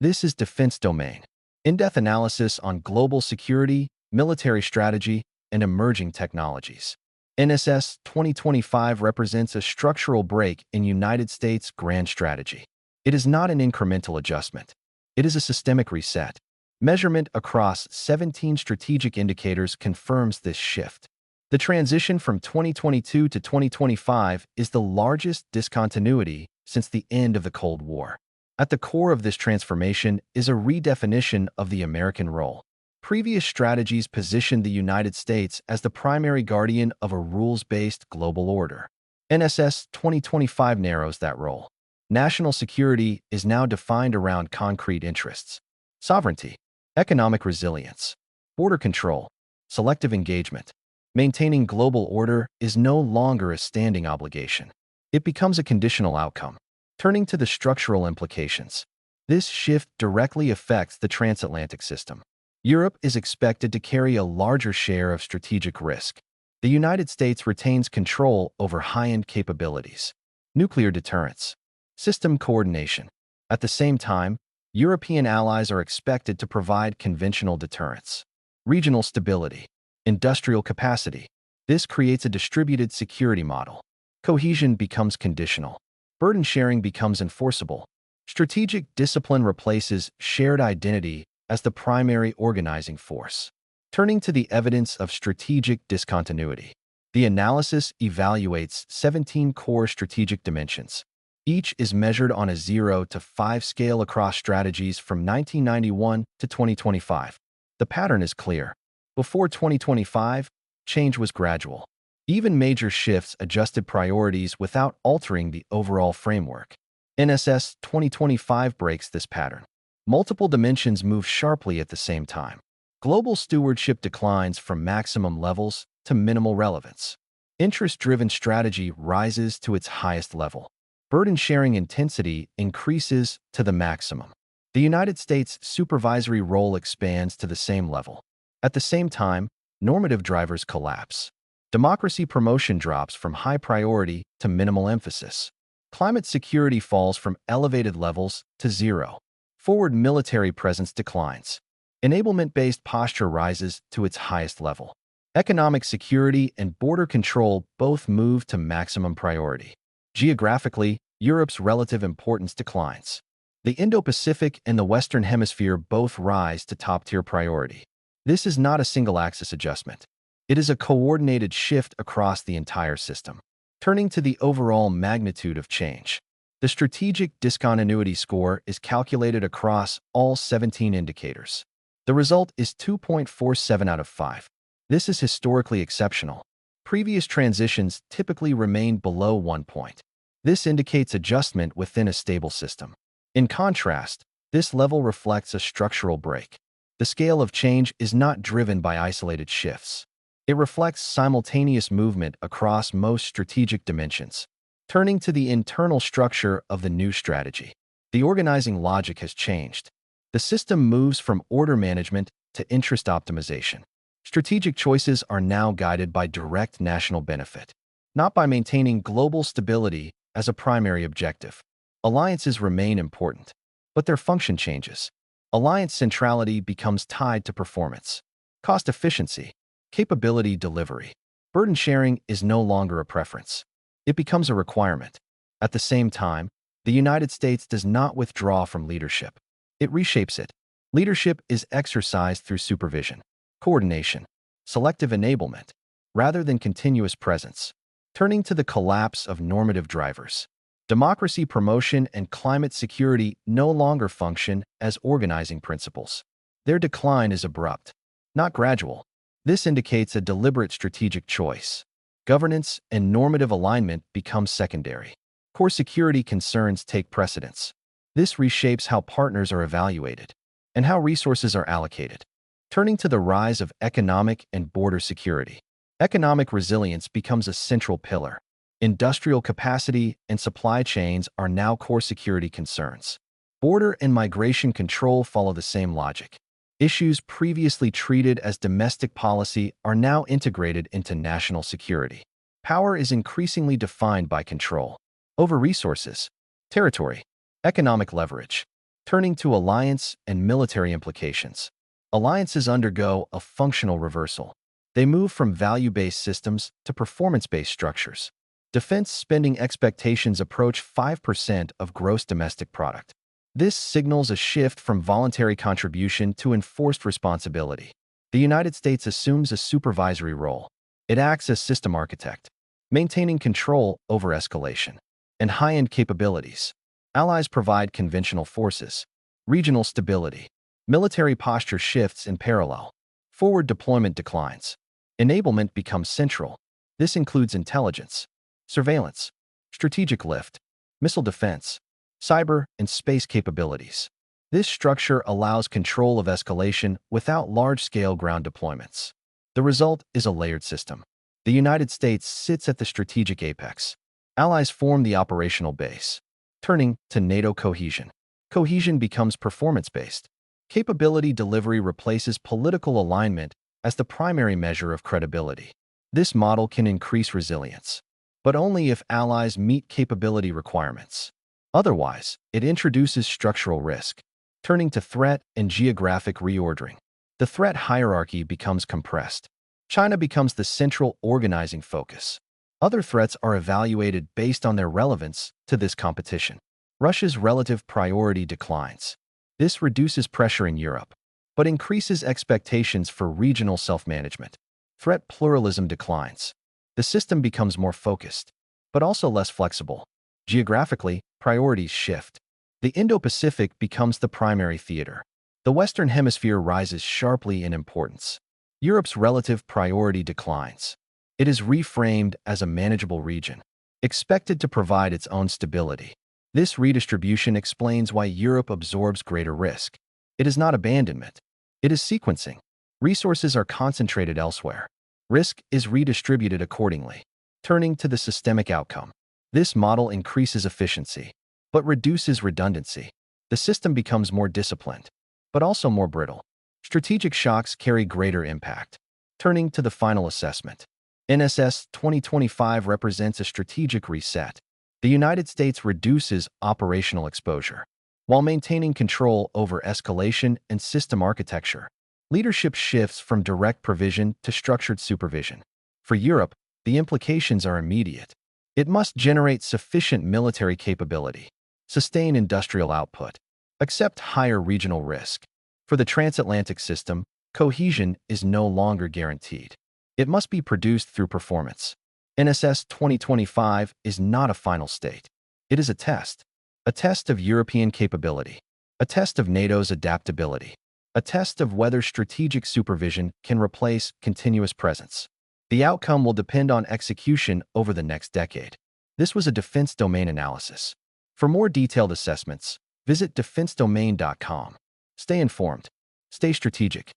This is defense domain. In-depth analysis on global security, military strategy, and emerging technologies. NSS 2025 represents a structural break in United States grand strategy. It is not an incremental adjustment. It is a systemic reset. Measurement across 17 strategic indicators confirms this shift. The transition from 2022 to 2025 is the largest discontinuity since the end of the Cold War. At the core of this transformation is a redefinition of the American role. Previous strategies positioned the United States as the primary guardian of a rules-based global order. NSS 2025 narrows that role. National security is now defined around concrete interests: sovereignty, economic resilience, border control, selective engagement. Maintaining global order is no longer a standing obligation. It becomes a conditional outcome. Turning to the structural implications, this shift directly affects the transatlantic system. Europe is expected to carry a larger share of strategic risk. The United States retains control over high-end capabilities, nuclear deterrence, system coordination. At the same time, European allies are expected to provide conventional deterrence, regional stability, industrial capacity. This creates a distributed security model. Cohesion becomes conditional. Burden sharing becomes enforceable. Strategic discipline replaces shared identity as the primary organizing force. Turning to the evidence of strategic discontinuity, the analysis evaluates 17 core strategic dimensions. Each is measured on a 0 to 5 scale across strategies from 1991 to 2025. The pattern is clear. Before 2025, change was gradual. Even major shifts adjusted priorities without altering the overall framework. NSS 2025 breaks this pattern. Multiple dimensions move sharply at the same time. Global stewardship declines from maximum levels to minimal relevance. Interest-driven strategy rises to its highest level. Burden-sharing intensity increases to the maximum. The United States' supervisory role expands to the same level. At the same time, normative drivers collapse. Democracy promotion drops from high priority to minimal emphasis. Climate security falls from elevated levels to 0. Forward military presence declines. Enablement-based posture rises to its highest level. Economic security and border control both move to maximum priority. Geographically, Europe's relative importance declines. The Indo-Pacific and the Western Hemisphere both rise to top-tier priority. This is not a single-axis adjustment. It is a coordinated shift across the entire system. Turning to the overall magnitude of change, the strategic discontinuity score is calculated across all 17 indicators. The result is 2.47 out of 5. This is historically exceptional. Previous transitions typically remain below 1 point. This indicates adjustment within a stable system. In contrast, this level reflects a structural break. The scale of change is not driven by isolated shifts. It reflects simultaneous movement across most strategic dimensions. Turning to the internal structure of the new strategy, the organizing logic has changed. The system moves from order management to interest optimization. Strategic choices are now guided by direct national benefit, not by maintaining global stability as a primary objective. Alliances remain important, but their function changes. Alliance centrality becomes tied to performance, cost efficiency, capability delivery. Burden sharing is no longer a preference. It becomes a requirement. At the same time, the United States does not withdraw from leadership. It reshapes it. Leadership is exercised through supervision, coordination, selective enablement, rather than continuous presence. Turning to the collapse of normative drivers, democracy promotion and climate security no longer function as organizing principles. Their decline is abrupt, not gradual. This indicates a deliberate strategic choice. Governance and normative alignment become secondary. Core security concerns take precedence. This reshapes how partners are evaluated and how resources are allocated. Turning to the rise of economic and border security, economic resilience becomes a central pillar. Industrial capacity and supply chains are now core security concerns. Border and migration control follow the same logic. Issues previously treated as domestic policy are now integrated into national security. Power is increasingly defined by control over resources, territory, economic leverage. Turning to alliance and military implications. Alliances undergo a functional reversal. They move from value-based systems to performance-based structures. Defense spending expectations approach 5% of gross domestic product. This signals a shift from voluntary contribution to enforced responsibility. The United States assumes a supervisory role. It acts as system architect, maintaining control over escalation and high-end capabilities. Allies provide conventional forces, regional stability. Military posture shifts in parallel. Forward deployment declines. Enablement becomes central. This includes intelligence, surveillance, strategic lift, missile defense, cyber and space capabilities. This structure allows control of escalation without large-scale ground deployments. The result is a layered system. The United States sits at the strategic apex. Allies form the operational base. Turning to NATO cohesion. Cohesion becomes performance-based. Capability delivery replaces political alignment as the primary measure of credibility. This model can increase resilience, but only if allies meet capability requirements. Otherwise, it introduces structural risk. Turning to threat and geographic reordering. The threat hierarchy becomes compressed. China becomes the central organizing focus. Other threats are evaluated based on their relevance to this competition. Russia's relative priority declines. This reduces pressure in Europe, but increases expectations for regional self-management. Threat pluralism declines. The system becomes more focused, but also less flexible. Geographically, priorities shift. The Indo-Pacific becomes the primary theater. The Western Hemisphere rises sharply in importance. Europe's relative priority declines. It is reframed as a manageable region, expected to provide its own stability. This redistribution explains why Europe absorbs greater risk. It is not abandonment. It is sequencing. Resources are concentrated elsewhere. Risk is redistributed accordingly. Turning to the systemic outcome. This model increases efficiency, but reduces redundancy. The system becomes more disciplined, but also more brittle. Strategic shocks carry greater impact. Turning to the final assessment. NSS 2025 represents a strategic reset. The United States reduces operational exposure, while maintaining control over escalation and system architecture. Leadership shifts from direct provision to structured supervision. For Europe, the implications are immediate. It must generate sufficient military capability, sustain industrial output, accept higher regional risk. For the transatlantic system, cohesion is no longer guaranteed. It must be produced through performance. NSS 2025 is not a final state. It is a test of European capability, a test of NATO's adaptability, a test of whether strategic supervision can replace continuous presence. The outcome will depend on execution over the next decade. This was a defense domain analysis. For more detailed assessments, visit defensedomain.com. Stay informed. Stay strategic.